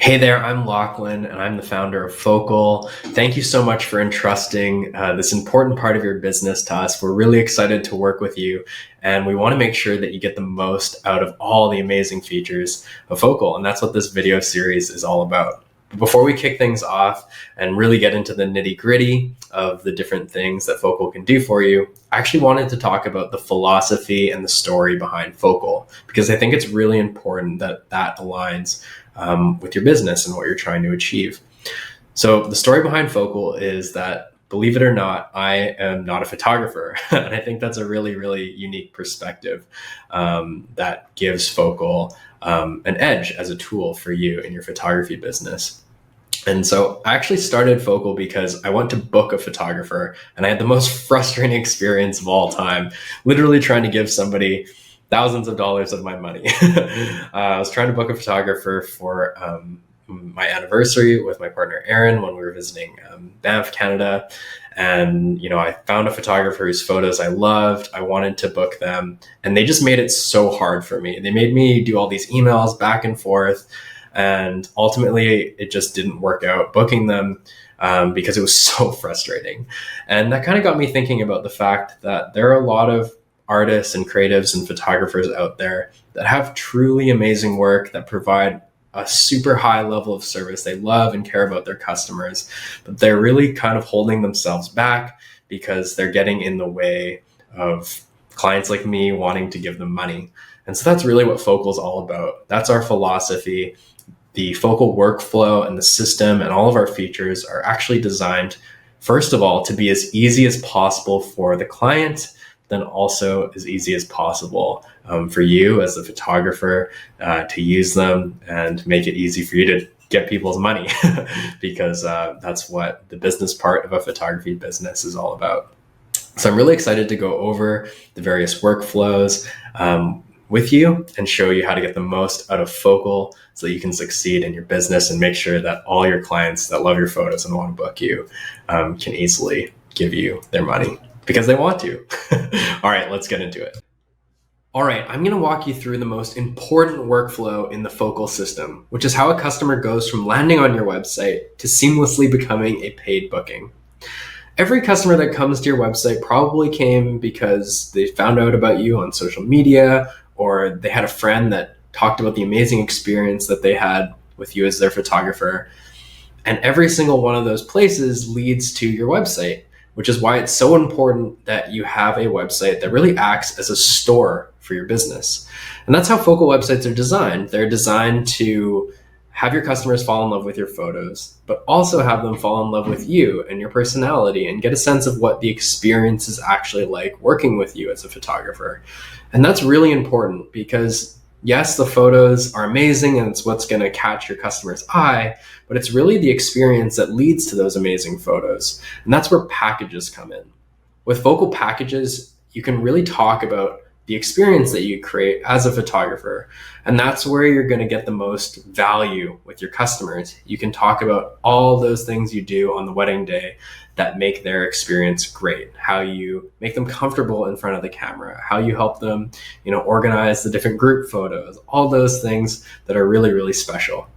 Hey there, I'm Lachlan, and I'm the founder of Focal. Thank you so much for entrusting this important part of your business to us. We're really excited to work with you, and we want to make sure that you get the most out of all the amazing features of Focal, and that's what this video series is all about. But before we kick things off and really get into the nitty-gritty of the different things that Focal can do for you, I actually wanted to talk about the philosophy and the story behind Focal, because I think it's really important that that aligns with your business and what you're trying to achieve. So the story behind Focal is that, believe it or not, I am not a photographer. And I think that's a really, really unique perspective that gives Focal an edge as a tool for you in your photography business. And so I actually started Focal because I went to book a photographer and I had the most frustrating experience of all time, literally trying to give somebody thousands of dollars of my money. I was trying to book a photographer for my anniversary with my partner Aaron when we were visiting Banff, Canada. And, I found a photographer whose photos I loved. I wanted to book them, and they just made it so hard for me. They made me do all these emails back and forth. And ultimately, it just didn't work out booking them because it was so frustrating. And that kind of got me thinking about the fact that there are a lot of artists and creatives and photographers out there that have truly amazing work that provide a super high level of service. They love and care about their customers, but they're really kind of holding themselves back because they're getting in the way of clients like me wanting to give them money. And so that's really what Focal is all about. That's our philosophy. The Focal workflow and the system and all of our features are actually designed, first of all, to be as easy as possible for the client, then also as easy as possible for you as a photographer to use them and make it easy for you to get people's money because that's what the business part of a photography business is all about. So I'm really excited to go over the various workflows with you and show you how to get the most out of Focal so that you can succeed in your business and make sure that all your clients that love your photos and want to book you can easily give you their money because they want to. All right, let's get into it. All right, I'm going to walk you through the most important workflow in the Focal system, which is how a customer goes from landing on your website to seamlessly becoming a paid booking. Every customer that comes to your website probably came because they found out about you on social media, or they had a friend that talked about the amazing experience that they had with you as their photographer. And every single one of those places leads to your website, which is why it's so important that you have a website that really acts as a store for your business. And that's how Focal websites are designed. They're designed to have your customers fall in love with your photos, but also have them fall in love with you and your personality and get a sense of what the experience is actually like working with you as a photographer. And that's really important because yes, the photos are amazing and it's what's going to catch your customer's eye, but it's really the experience that leads to those amazing photos. And that's where packages come in. With Focal packages, you can really talk about the experience that you create as a photographer. And that's where you're going to get the most value with your customers. You can talk about all those things you do on the wedding day that make their experience great, how you make them comfortable in front of the camera, how you help them, organize the different group photos, all those things that are really, really special.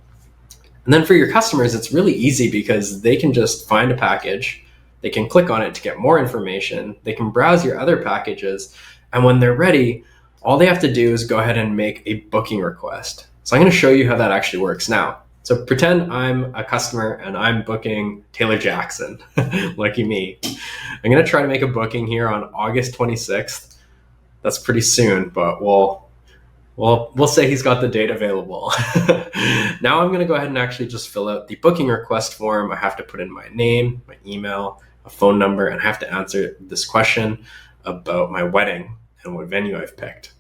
And then for your customers, it's really easy because they can just find a package, they can click on it to get more information, they can browse your other packages, and when they're ready, all they have to do is go ahead and make a booking request. So I'm going to show you how that actually works now. So pretend I'm a customer and I'm booking Taylor Jackson. Lucky me. I'm going to try to make a booking here on August 26th. That's pretty soon, but we'll say he's got the date available. Now I'm going to go ahead and actually just fill out the booking request form. I have to put in my name, my email, a phone number, and I have to answer this question about my wedding and what venue I've picked.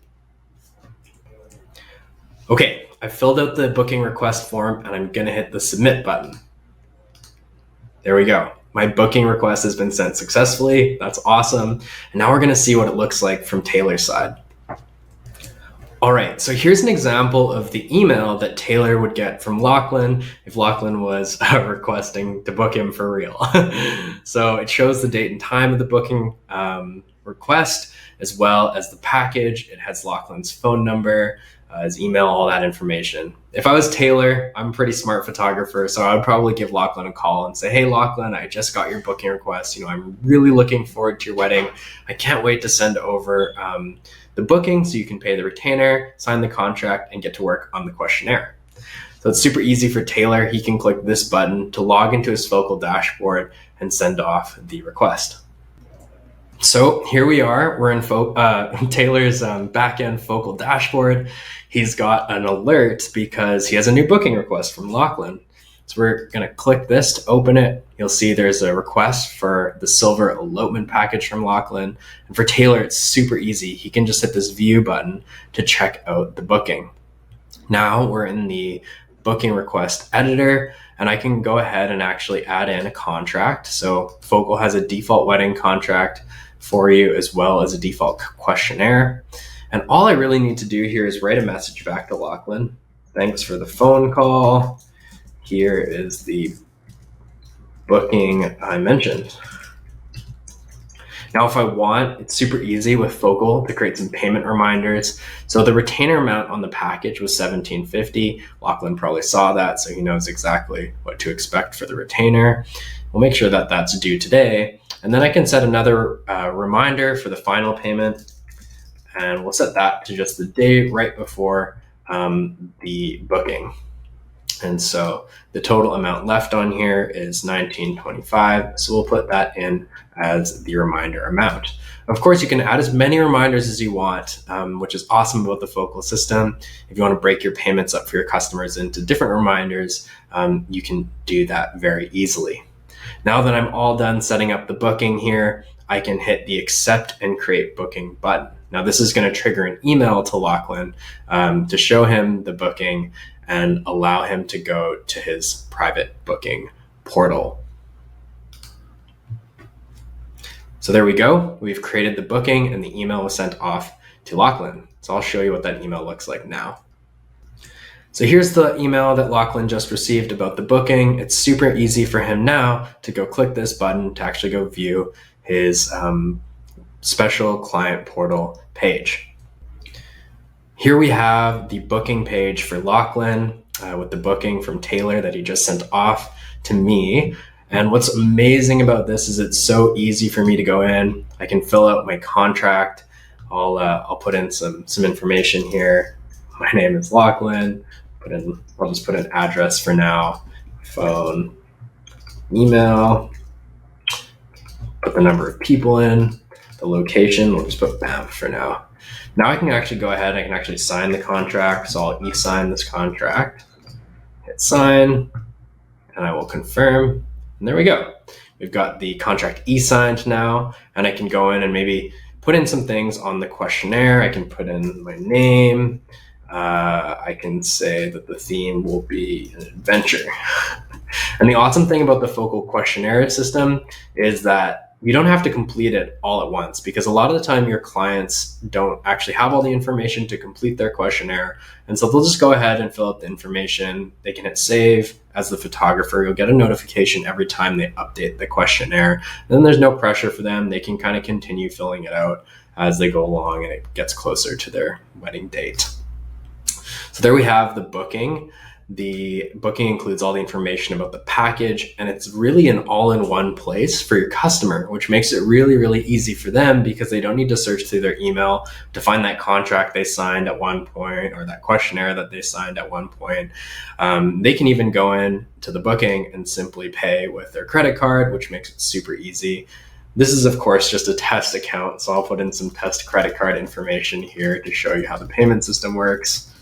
Okay, I filled out the booking request form and I'm gonna hit the submit button. There we go. My booking request has been sent successfully. That's awesome. And now we're gonna see what it looks like from Taylor's side. All right, so here's an example of the email that Taylor would get from Lachlan if Lachlan was requesting to book him for real. So it shows the date and time of the booking request, as well as the package. It has Lachlan's phone number, his email, all that information. if I was Taylor, I'm a pretty smart photographer, so I would probably give Lachlan a call and say, hey, Lachlan, I just got your booking request. I'm really looking forward to your wedding. I can't wait to send over the booking so you can pay the retainer, sign the contract, and get to work on the questionnaire. So it's super easy for Taylor. He can click this button to log into his Focal dashboard and send off the request. So here we are. We're in Taylor's back-end Focal dashboard. He's got an alert because he has a new booking request from Lachlan. So we're going to click this to open it. You'll see there's a request for the silver elopement package from Lachlan. And for Taylor, it's super easy. He can just hit this view button to check out the booking. Now we're in the booking request editor, and I can go ahead and actually add in a contract. So Focal has a default wedding contract for you, as well as a default questionnaire. And all I really need to do here is write a message back to Lachlan. Thanks for the phone call. Here is the booking I mentioned. Now, if I want, it's super easy with Focal to create some payment reminders. So the retainer amount on the package was $1,750. Lachlan probably saw that, so he knows exactly what to expect for the retainer. We'll make sure that that's due today. And then I can set another reminder for the final payment. And we'll set that to just the day right before the booking. And so the total amount left on here is $19.25. So we'll put that in as the reminder amount. Of course, you can add as many reminders as you want, which is awesome about the Focal system. If you want to break your payments up for your customers into different reminders, you can do that very easily. Now that I'm all done setting up the booking here, I can hit the accept and create booking button. Now this is going to trigger an email to Lachlan to show him the booking and allow him to go to his private booking portal. So there we go. We've created the booking and the email was sent off to Lachlan. So I'll show you what that email looks like now. So here's the email that Lachlan just received about the booking. It's super easy for him now to go click this button to actually go view his special client portal page. Here we have the booking page for Lachlan with the booking from Taylor that he just sent off to me. And what's amazing about this is it's so easy for me to go in. I can fill out my contract. I'll put in some information here. My name is Lachlan. I'll just put an address for now, phone, email, put the number of people in, the location, we'll just put BAM for now. Now I can actually go ahead, I can actually sign the contract. So I'll e-sign this contract, hit sign, and I will confirm. And there we go. We've got the contract e-signed now, and I can go in and maybe put in some things on the questionnaire. I can put in my name. I can say that the theme will be an adventure. And the awesome thing about the Focal questionnaire system is that you don't have to complete it all at once, because a lot of the time your clients don't actually have all the information to complete their questionnaire. And so they'll just go ahead and fill out the information. They can hit save. As the photographer, you'll get a notification every time they update the questionnaire. And then there's no pressure for them. They can kind of continue filling it out as they go along and it gets closer to their wedding date. So there we have the booking. The booking includes all the information about the package, and it's really an all-in-one place for your customer, which makes it really, really easy for them because they don't need to search through their email to find that contract they signed at one point or that questionnaire that they signed at one point. They can even go in to the booking and simply pay with their credit card, which makes it super easy. This is, of course, just a test account, so I'll put in some test credit card information here to show you how the payment system works.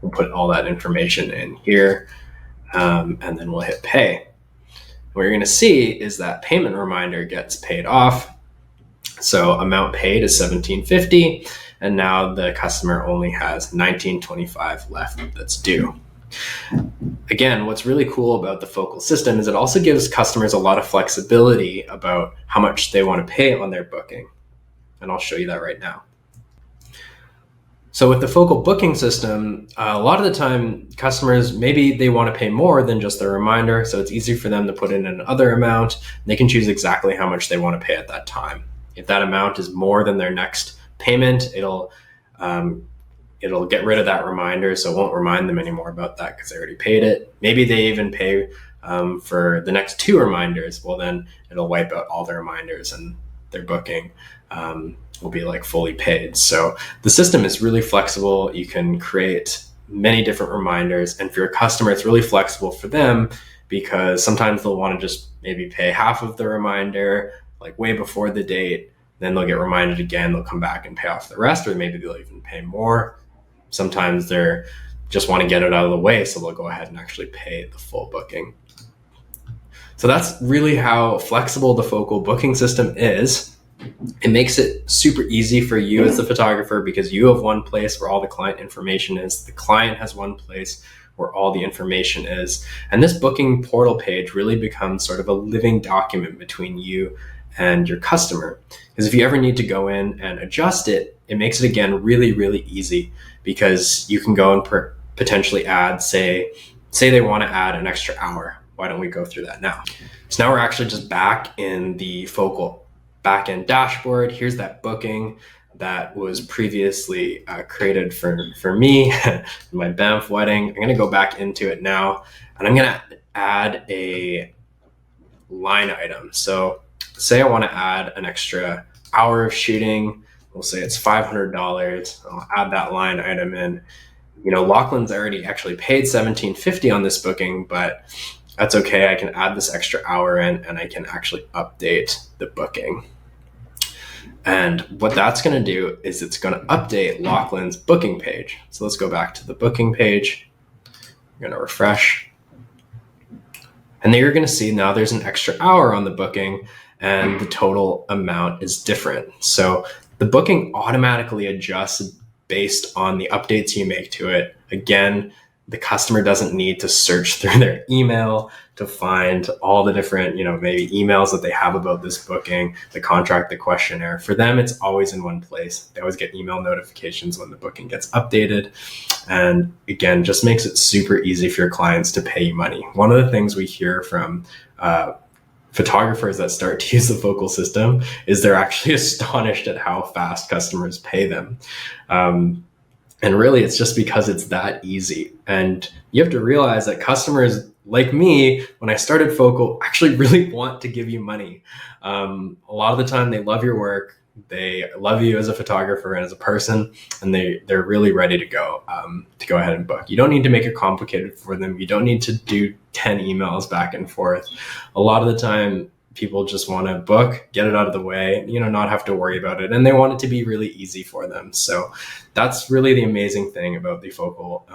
We'll put all that information in here, and then we'll hit pay. What you're going to see is that payment reminder gets paid off. So amount paid is $1,750, and now the customer only has $19.25 left that's due. Again, what's really cool about the Focal system is it also gives customers a lot of flexibility about how much they want to pay on their booking. And I'll show you that right now. So with the Focal booking system, a lot of the time customers, maybe they want to pay more than just their reminder. So it's easy for them to put in another amount. They can choose exactly how much they want to pay at that time. If that amount is more than their next payment, it'll it'll get rid of that reminder, so it won't remind them anymore about that because they already paid it. Maybe they even pay for the next 2 reminders. Well, then it'll wipe out all their reminders and their booking will be like fully paid. So the system is really flexible. You can create many different reminders, and for your customer, it's really flexible for them because sometimes they'll want to just maybe pay half of the reminder, like way before the date. Then they'll get reminded again. They'll come back and pay off the rest, or maybe they'll even pay more. Sometimes they're just want to get it out of the way, so they'll go ahead and actually pay the full booking. So that's really how flexible the Focal booking system is. It makes it super easy for you as the photographer because you have one place where all the client information is. The client has one place where all the information is. And this booking portal page really becomes sort of a living document between you and your customer. Because if you ever need to go in and adjust it, it makes it again really, really easy because you can go and potentially add, say they want to add an extra hour. Why don't we go through that now? So now we're actually just back in the Focal backend dashboard. Here's that booking that was previously created for me, my Banff wedding. I'm going to go back into it now, and I'm going to add a line item. So say I want to add an extra hour of shooting. We'll say it's $500. I'll add that line item in. Lachlan's already actually paid $1,750 on this booking, but that's okay. I can add this extra hour in and I can actually update the booking. And what that's going to do is it's going to update Lachlan's booking page. So let's go back to the booking page. I'm going to refresh. And then you're going to see now there's an extra hour on the booking and the total amount is different. So the booking automatically adjusts based on the updates you make to it. Again, the customer doesn't need to search through their email to find all the different, maybe emails that they have about this booking, the contract, the questionnaire. For them, it's always in one place. They always get email notifications when the booking gets updated. And again, just makes it super easy for your clients to pay you money. One of the things we hear from photographers that start to use the Focal system is they're actually astonished at how fast customers pay them. And really, it's just because it's that easy. And you have to realize that customers like me, when I started Focal, actually really want to give you money. A lot of the time, they love your work. They love you as a photographer and as a person, and they're really ready to go ahead and book. You don't need to make it complicated for them. You don't need to do 10 emails back and forth. A lot of the time, people just want to book, get it out of the way, not have to worry about it. And they want it to be really easy for them. So that's really the amazing thing about the Focal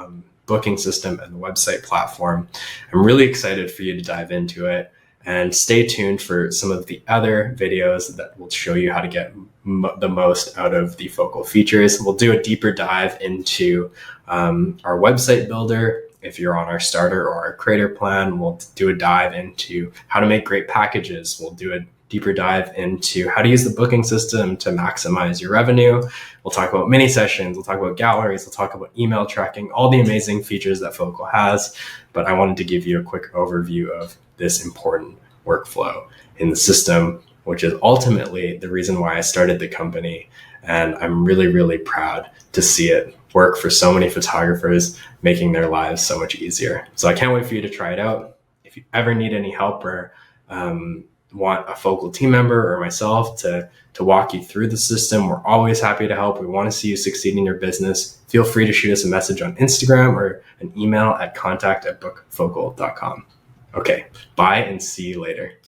booking system and the website platform. I'm really excited for you to dive into it, and stay tuned for some of the other videos that will show you how to get the most out of the Focal features. We'll do a deeper dive into our website builder. If you're on our starter or our creator plan, we'll do a dive into how to make great packages. We'll do a deeper dive into how to use the booking system to maximize your revenue. We'll talk about mini sessions. We'll talk about galleries. We'll talk about email tracking, all the amazing features that Focal has. But I wanted to give you a quick overview of this important workflow in the system, which is ultimately the reason why I started the company. And I'm really, really proud to see it work for so many photographers, making their lives so much easier. So I can't wait for you to try it out. If you ever need any help or want a Focal team member or myself to walk you through the system, we're always happy to help. We want to see you succeed in your business. Feel free to shoot us a message on Instagram or an email at contact@bookfocal.com. Okay, bye and see you later.